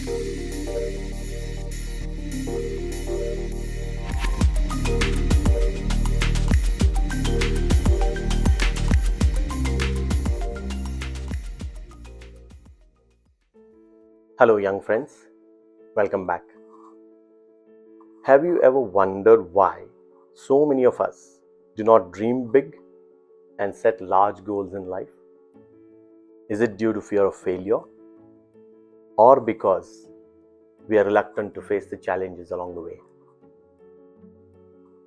Hello, young friends. Welcome back. Have you ever wondered why so many of us do not dream big and set large goals in life? Is it due to fear of failure, or because we are reluctant to face the challenges along the way?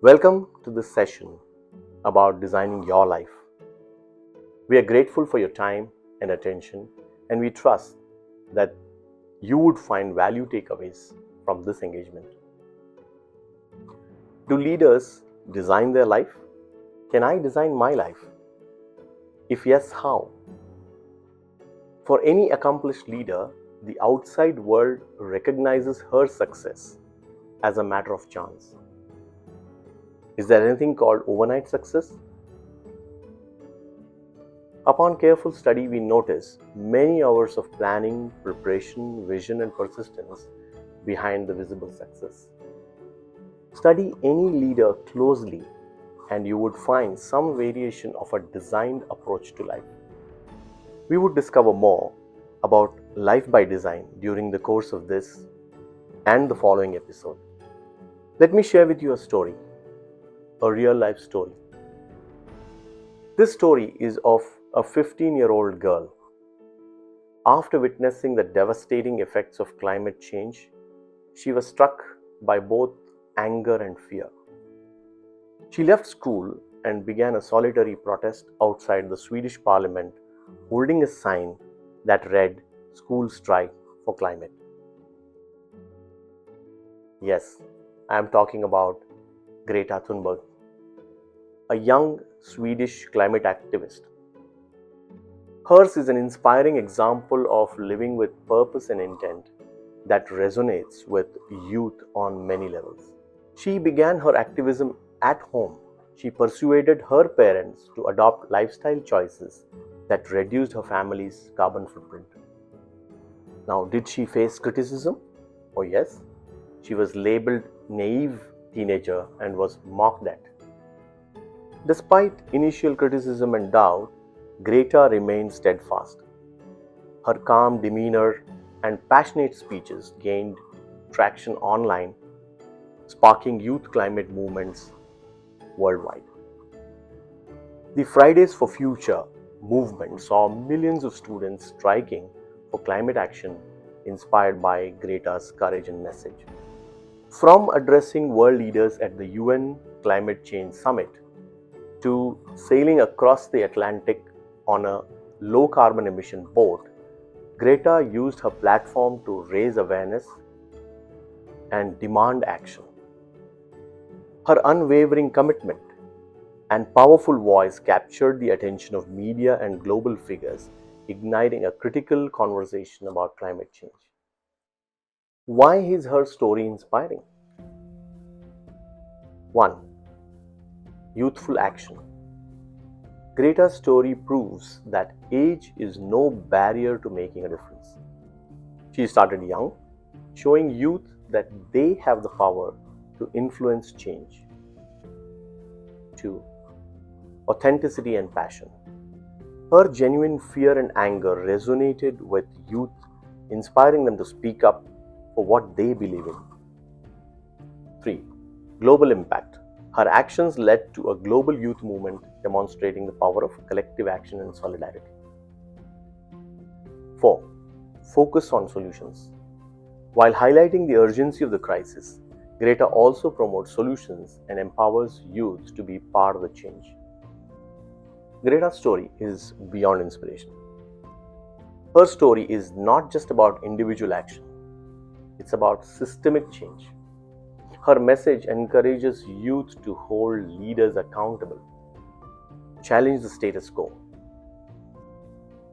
Welcome to this session about designing your life. We are grateful for your time and attention, and we trust that you would find value takeaways from this engagement. Do leaders design their life? Can I design my life? If yes, how? For any accomplished leader, the outside world recognizes her success as a matter of chance. Is there anything called overnight success? Upon careful study, we notice many hours of planning, preparation, vision, and persistence behind the visible success. Study any leader closely, and you would find some variation of a designed approach to life. We would discover more about life by design during the course of this and the following episode. Let me share with you a story, a real life story. This story is of a 15-year-old girl. After witnessing the devastating effects of climate change, she was struck by both anger and fear. She left school and began a solitary protest outside the Swedish parliament, holding a sign that read, "School Strike for Climate." Yes, I am talking about Greta Thunberg, a young Swedish climate activist. Hers is an inspiring example of living with purpose and intent that resonates with youth on many levels. She began her activism at home. She persuaded her parents to adopt lifestyle choices that reduced her family's carbon footprint. Now, did she face criticism? Oh yes. She was labeled naive teenager and was mocked at. Despite initial criticism and doubt, Greta remained steadfast. Her calm demeanor and passionate speeches gained traction online, sparking youth climate movements worldwide. The Fridays for Future movement saw millions of students striking for climate action, inspired by Greta's courage and message. From addressing world leaders at the UN Climate Change Summit to sailing across the Atlantic on a low-carbon emission boat, Greta used her platform to raise awareness and demand action. Her unwavering commitment and powerful voice captured the attention of media and global figures, igniting a critical conversation about climate change. Why is her story inspiring? 1. Youthful action. Greta's story proves that age is no barrier to making a difference. She started young, showing youth that they have the power to influence change. 2. Authenticity and passion. Her genuine fear and anger resonated with youth, inspiring them to speak up for what they believe in. 3. Global impact. Her actions led to a global youth movement demonstrating the power of collective action and solidarity. 4. Focus on solutions. While highlighting the urgency of the crisis, Greta also promotes solutions and empowers youth to be part of the change. Greta's story is beyond inspiration. Her story is not just about individual action, it's about systemic change. Her message encourages youth to hold leaders accountable, challenge the status quo,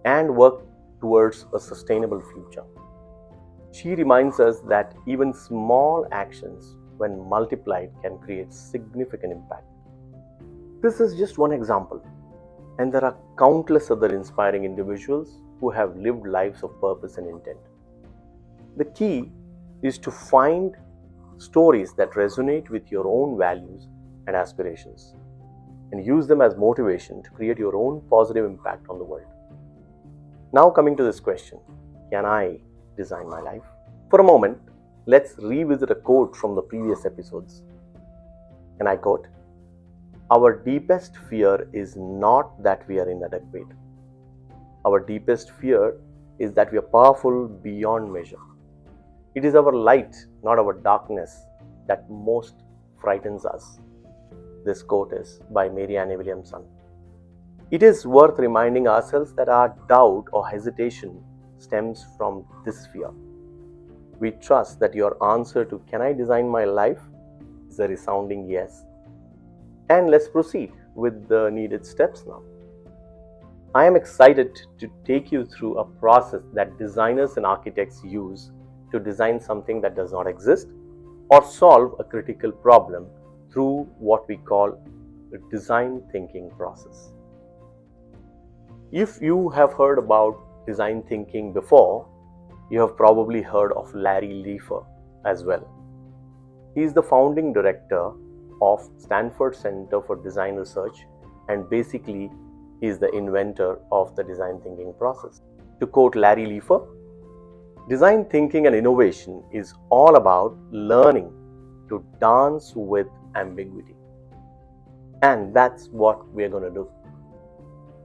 and work towards a sustainable future. She reminds us that even small actions, when multiplied, can create significant impact. This is just one example, and there are countless other inspiring individuals who have lived lives of purpose and intent. The key is to find stories that resonate with your own values and aspirations and use them as motivation to create your own positive impact on the world. Now coming to this question, can I design my life? For a moment, let's revisit a quote from the previous episodes. And I quote, "Our deepest fear is not that we are inadequate. Our deepest fear is that we are powerful beyond measure. It is our light, not our darkness, that most frightens us." This quote is by Mary Ann Williamson. It is worth reminding ourselves that our doubt or hesitation stems from this fear. We trust that your answer to "Can I design my life?" is a resounding yes. And let's proceed with the needed steps now. I am excited to take you through a process that designers and architects use to design something that does not exist or solve a critical problem through what we call the design thinking process. If you have heard about design thinking before, you have probably heard of Larry Leifer as well. He is the founding director of Stanford Center for Design Research, and basically he is the inventor of the design thinking process. To quote Larry Leifer, "Design thinking and innovation is all about learning to dance with ambiguity." And that's what we're going to do.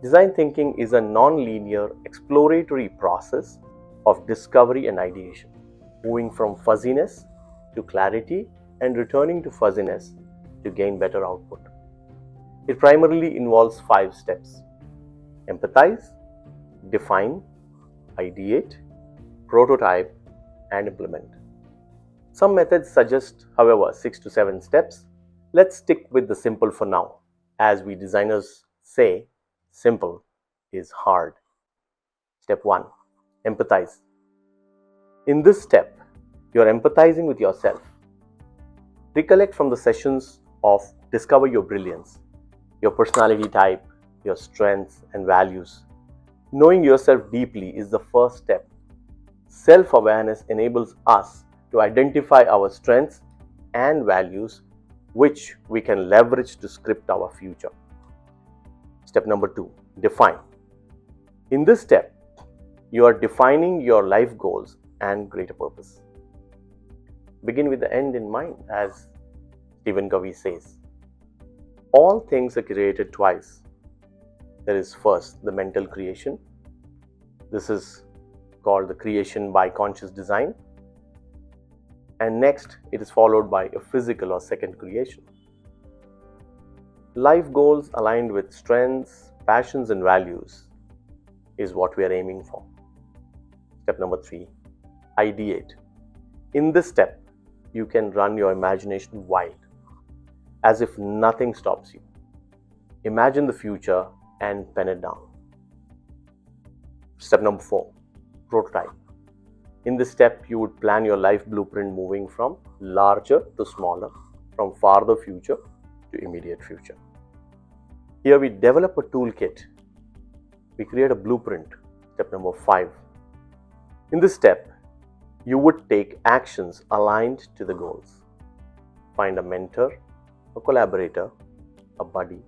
Design thinking is a non-linear exploratory process of discovery and ideation, moving from fuzziness to clarity and returning to fuzziness to gain better output. It primarily involves 5 steps: empathize, define, ideate, prototype, and implement. Some methods suggest, however, 6 to 7 steps. Let's stick with the simple for now. As we designers say, simple is hard. Step 1. Empathize. In this step, you are empathizing with yourself. Recollect from the sessions of Discover Your Brilliance, your personality type, your strengths and values. Knowing yourself deeply is the first step. Self-awareness enables us to identify our strengths and values, which we can leverage to script our future. Step number 2, define. In this step, you are defining your life goals and greater purpose. Begin with the end in mind, as Stephen Covey says. All things are created twice. There is first the mental creation. This is called the creation by conscious design. And next, it is followed by a physical or second creation. Life goals aligned with strengths, passions, and values is what we are aiming for. Step number 3, ideate. In this step, you can run your imagination wild, as if nothing stops you. Imagine the future and pen it down. Step number 4, prototype. In this step, you would plan your life blueprint moving from larger to smaller, from farther future to immediate future. Here we develop a toolkit. We create a blueprint. Step number 5. In this step, you would take actions aligned to the goals. Find a mentor, a collaborator, a buddy.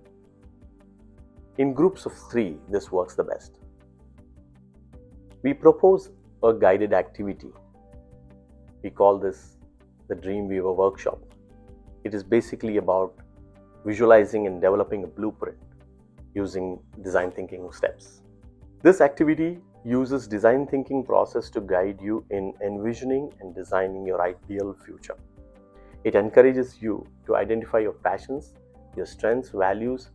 In groups of 3, this works the best. We propose a guided activity. We call this the Dream Weaver Workshop. It is basically about visualizing and developing a blueprint using design thinking steps. This activity uses design thinking process to guide you in envisioning and designing your ideal future. It encourages you to identify your passions, your strengths, values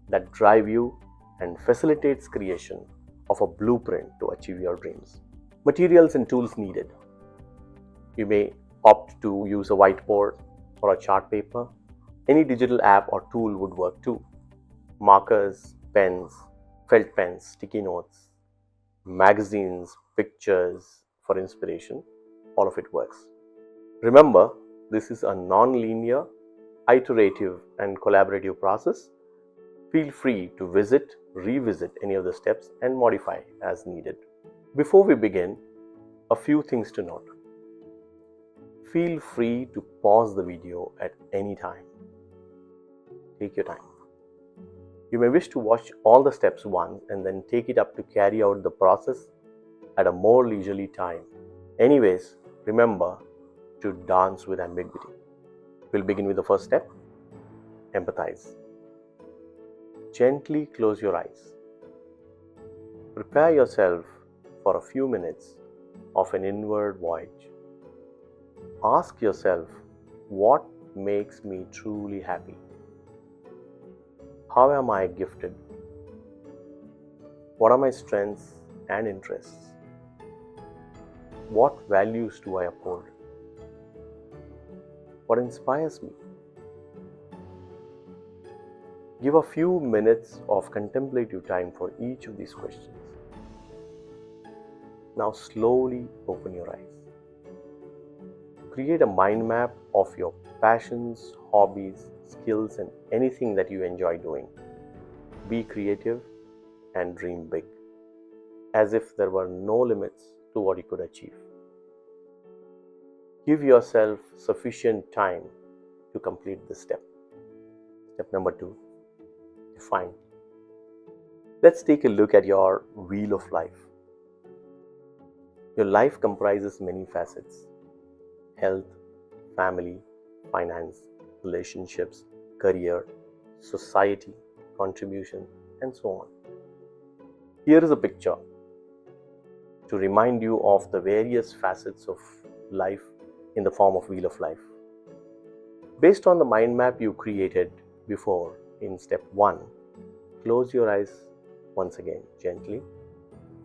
that drive you, and facilitates creation of a blueprint to achieve your dreams. Materials and tools needed. You may opt to use a whiteboard or a chart paper. Any digital app or tool would work too. Markers, pens, felt pens, sticky notes, magazines, pictures for inspiration, all of it works. Remember, this is a non-linear, iterative and collaborative process. Feel free to revisit any of the steps and modify as needed. Before we begin, a few things to note. Feel free to pause the video at any time. Take your time. You may wish to watch all the steps once and then take it up to carry out the process at a more leisurely time. Anyways, remember to dance with ambiguity. We'll begin with the first step. Empathize. Gently close your eyes. Prepare yourself for a few minutes of an inward voyage. Ask yourself, what makes me truly happy? How am I gifted? What are my strengths and interests? What values do I uphold? What inspires me? Give a few minutes of contemplative time for each of these questions. Now slowly open your eyes. Create a mind map of your passions, hobbies, skills, and anything that you enjoy doing. Be creative and dream big, as if there were no limits to what you could achieve. Give yourself sufficient time to complete this step. Step number 2, define. Let's take a look at your wheel of life. Your life comprises many facets: health, family, finance, relationships, career, society, contribution, and so on. Here is a picture to remind you of the various facets of life in the form of wheel of life. Based on the mind map you created before in step 1, close your eyes once again gently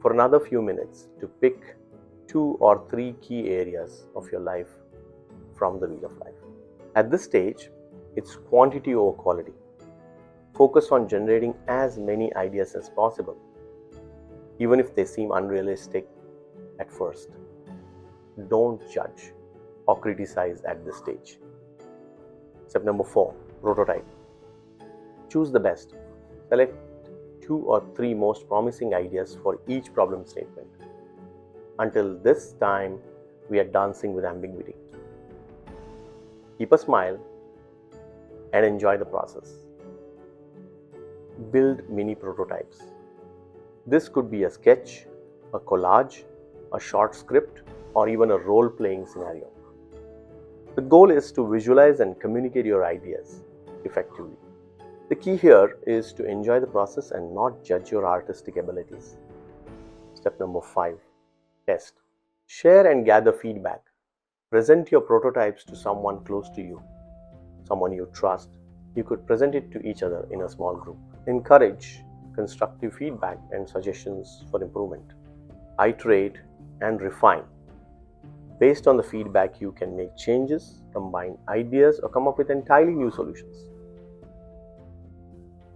for another few minutes to pick 2 or 3 key areas of your life from the wheel of life. At this stage, it's quantity over quality. Focus on generating as many ideas as possible, even if they seem unrealistic at first. Don't judge or criticize at this stage. Step number 4, prototype. Choose the best. Select 2 or 3 most promising ideas for each problem statement. Until this time, we are dancing with ambiguity. Keep a smile and enjoy the process. Build mini prototypes. This could be a sketch, a collage, a short script, or even a role-playing scenario. The goal is to visualize and communicate your ideas effectively. The key here is to enjoy the process and not judge your artistic abilities. Step number 5, test. Share and gather feedback. Present your prototypes to someone close to you, someone you trust. You could present it to each other in a small group. Encourage constructive feedback and suggestions for improvement. Iterate and refine. Based on the feedback, you can make changes, combine ideas, or come up with entirely new solutions.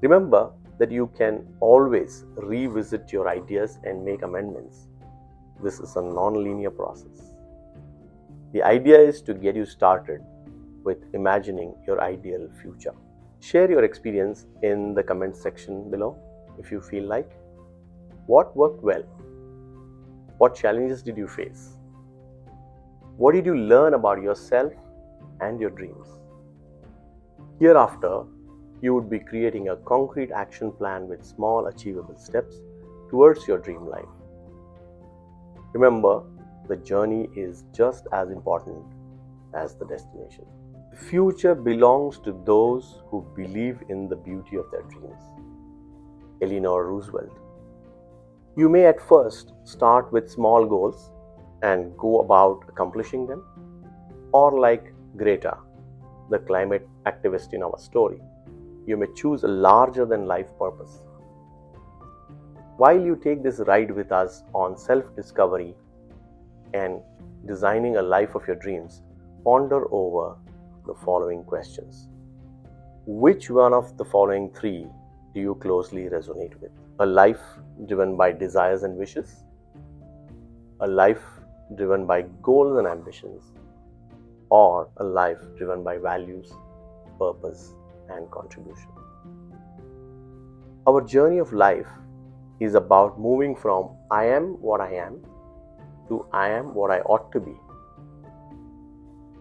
Remember that you can always revisit your ideas and make amendments. This is a non-linear process. The idea is to get you started with imagining your ideal future. Share your experience in the comment section below if you feel like. What worked well? What challenges did you face? What did you learn about yourself and your dreams? Hereafter, you would be creating a concrete action plan with small achievable steps towards your dream life. Remember, the journey is just as important as the destination. The future belongs to those who believe in the beauty of their dreams. Eleanor Roosevelt. You may at first start with small goals and go about accomplishing them, or like Greta, the climate activist in our story, you may choose a larger than life purpose. While you take this ride with us on self-discovery and designing a life of your dreams, ponder over the following questions. Which one of the following 3 do you closely resonate with? A life driven by desires and wishes? A life driven by goals and ambitions? Or a life driven by values, purpose, and contribution? Our journey of life is about moving from I am what I am to I am what I ought to be.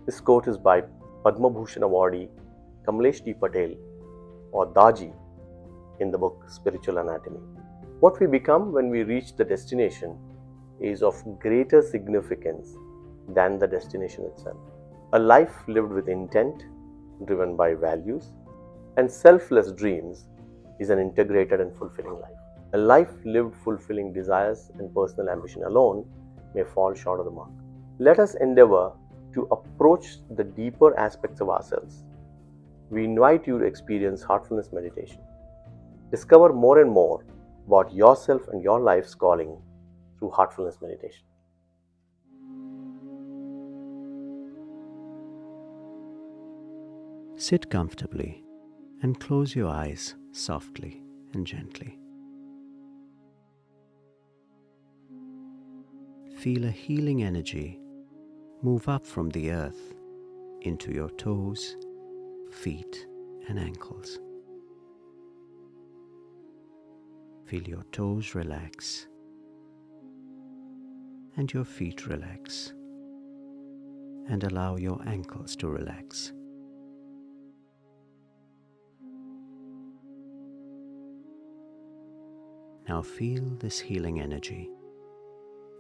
This quote is by Padma Bhushan awardee Kamlesh D. Patel, or Daji, in the book Spiritual Anatomy. What we become when we reach the destination is of greater significance than the destination itself. A life lived with intent, driven by values, and selfless dreams is an integrated and fulfilling life. A life lived fulfilling desires and personal ambition alone may fall short of the mark. Let us endeavor to approach the deeper aspects of ourselves. We invite you to experience heartfulness meditation. Discover more and more about yourself and your life's calling through heartfulness meditation. Sit comfortably and close your eyes softly and gently. Feel a healing energy move up from the earth into your toes, feet, and ankles. Feel your toes relax and your feet relax, and allow your ankles to relax. Now feel this healing energy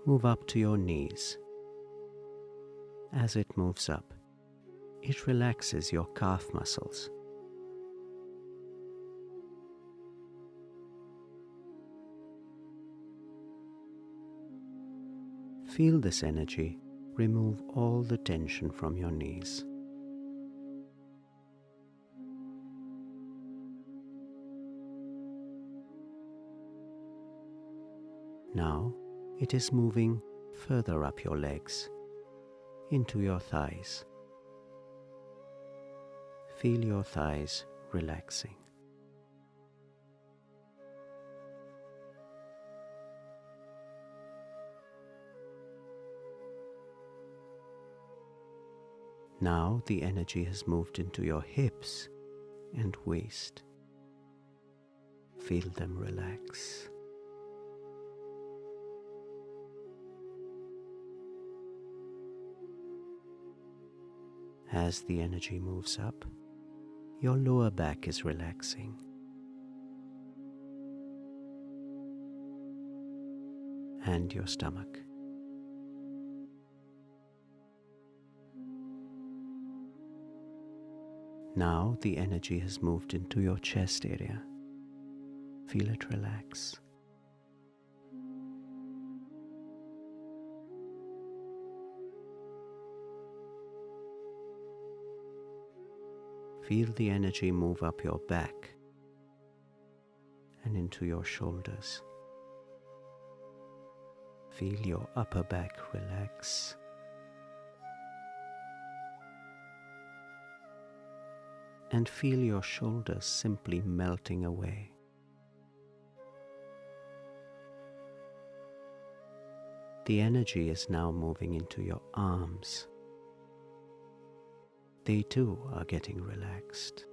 move up to your knees. As it moves up, it relaxes your calf muscles. Feel this energy remove all the tension from your knees. Now it is moving further up your legs, into your thighs. Feel your thighs relaxing. Now the energy has moved into your hips and waist. Feel them relax. As the energy moves up, your lower back is relaxing. And your stomach. Now the energy has moved into your chest area. Feel it relax. Feel the energy move up your back and into your shoulders. Feel your upper back relax. And feel your shoulders simply melting away. The energy is now moving into your arms. They too are getting relaxed.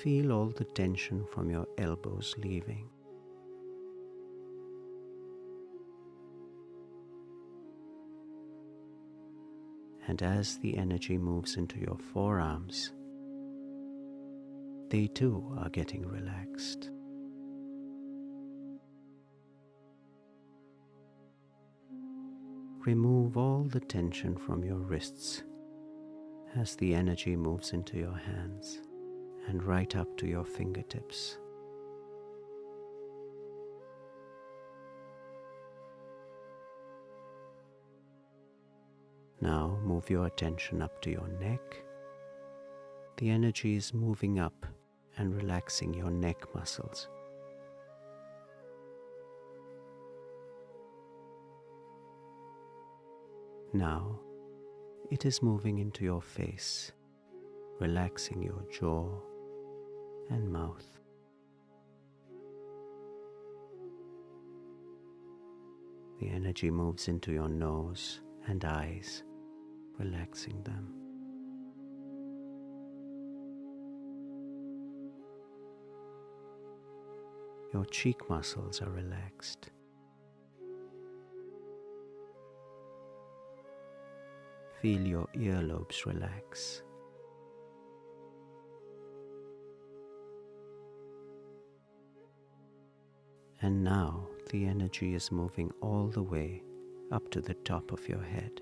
Feel all the tension from your elbows leaving. And as the energy moves into your forearms, they too are getting relaxed. Remove all the tension from your wrists as the energy moves into your hands and right up to your fingertips. Now move your attention up to your neck. The energy is moving up and relaxing your neck muscles. Now it is moving into your face, relaxing your jaw and mouth. The energy moves into your nose and eyes, relaxing them. Your cheek muscles are relaxed. Feel your earlobes relax. And now the energy is moving all the way up to the top of your head.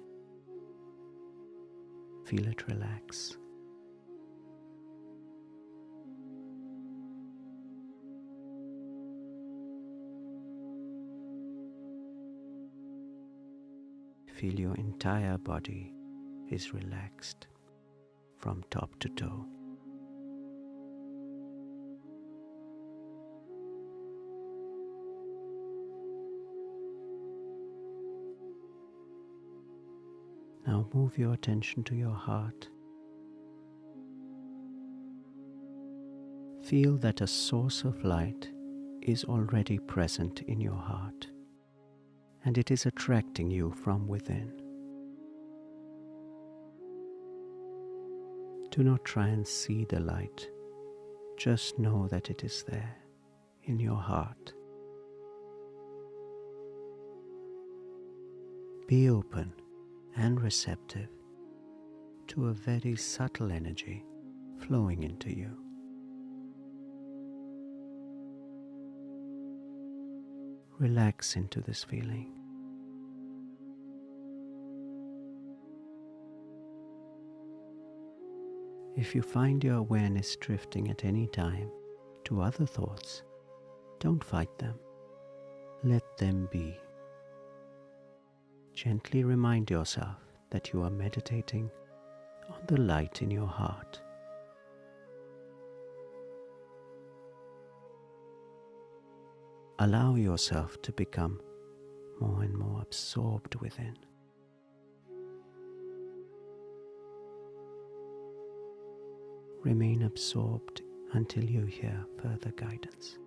Feel it relax. Feel your entire body is relaxed from top to toe. Now move your attention to your heart. Feel that a source of light is already present in your heart, and it is attracting you from within. Do not try and see the light, just know that it is there in your heart. Be open and receptive to a very subtle energy flowing into you. Relax into this feeling. If you find your awareness drifting at any time to other thoughts, don't fight them. Let them be. Gently remind yourself that you are meditating on the light in your heart. Allow yourself to become more and more absorbed within. Remain absorbed until you hear further guidance.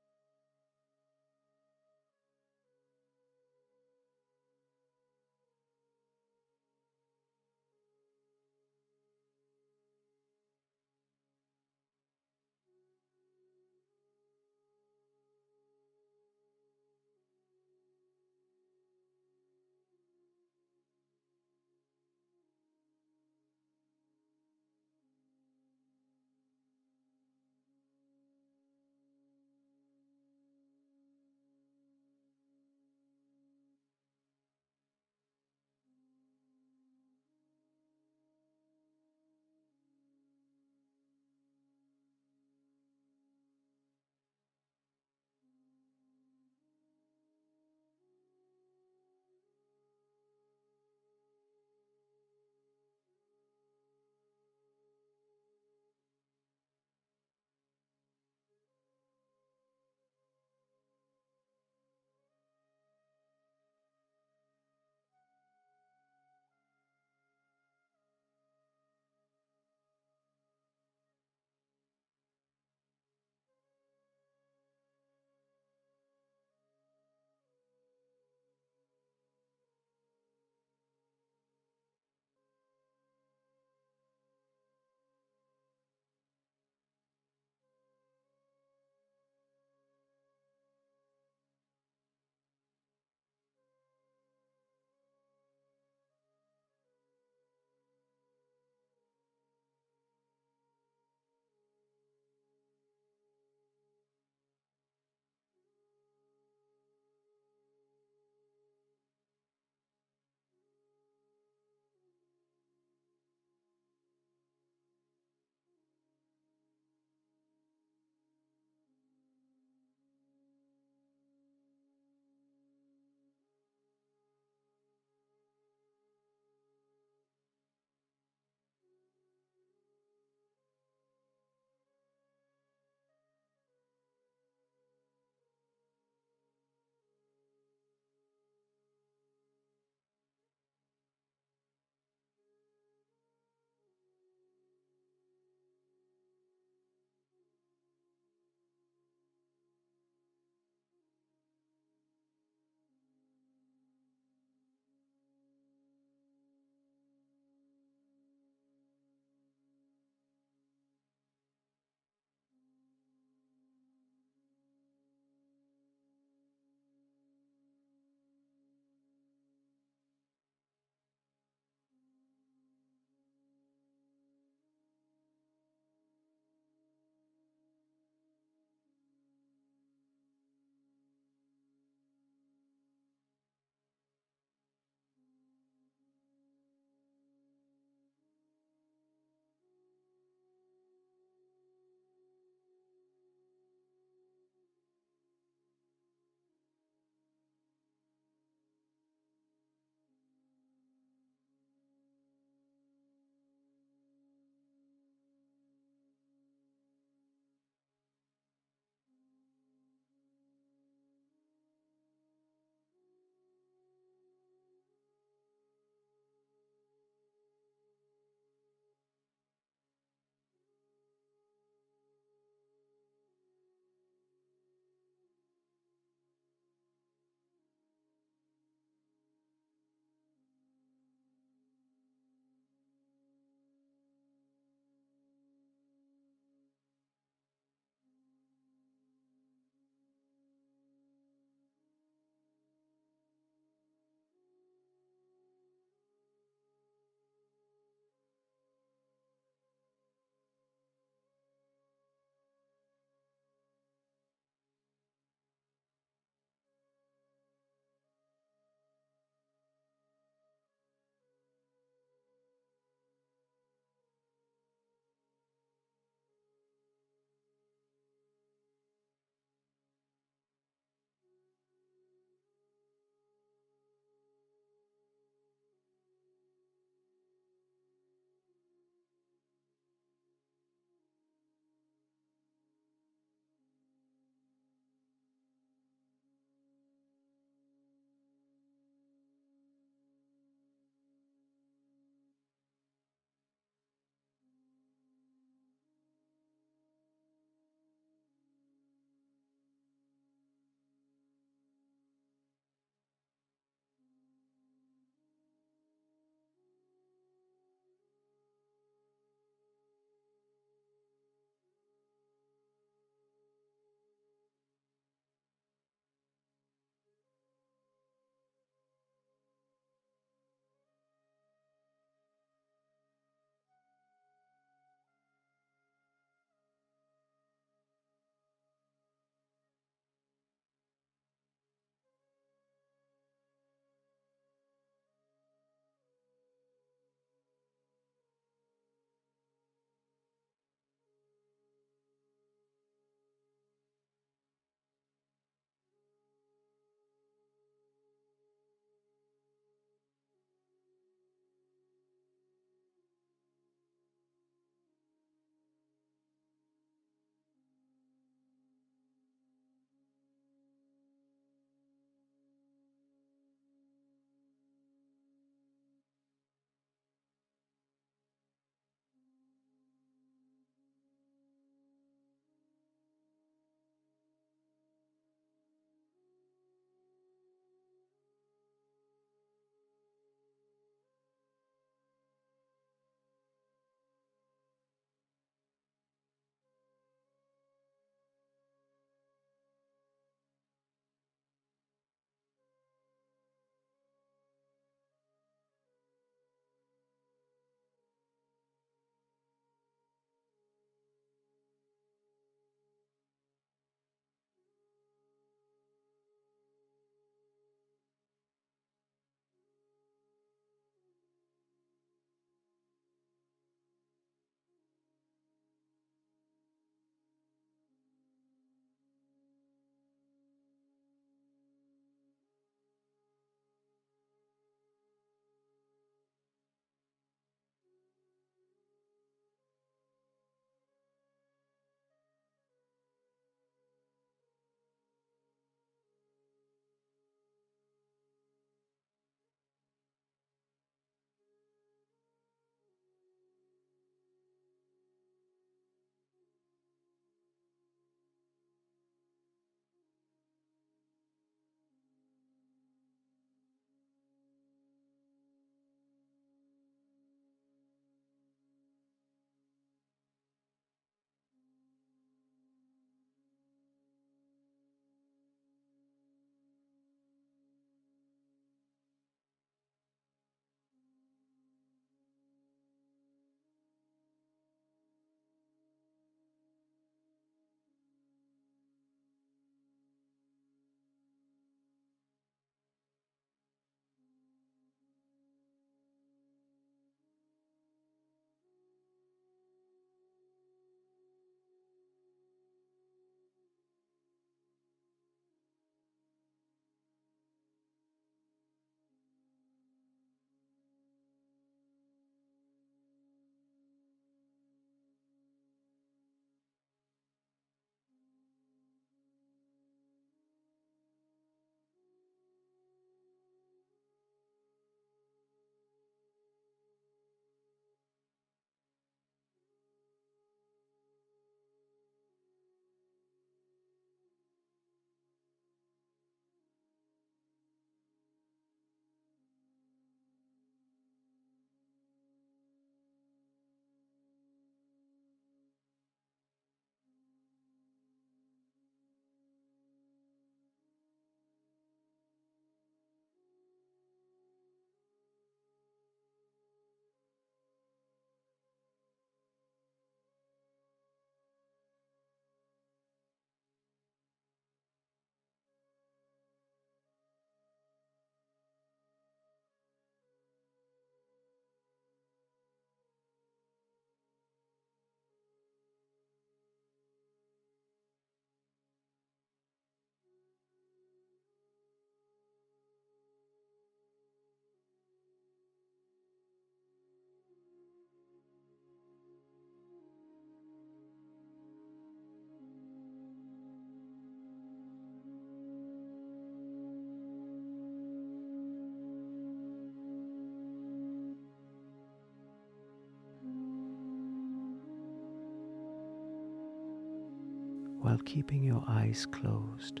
while keeping your eyes closed.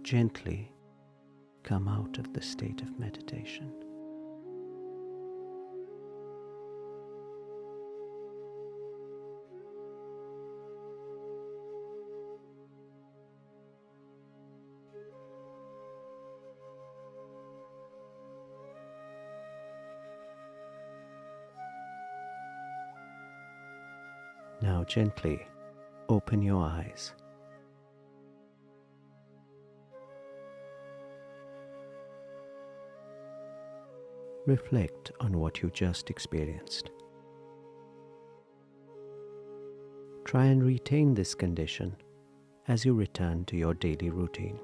Gently come out of the state of meditation. Now gently open your eyes. Reflect on what you just experienced. Try and retain this condition as you return to your daily routine.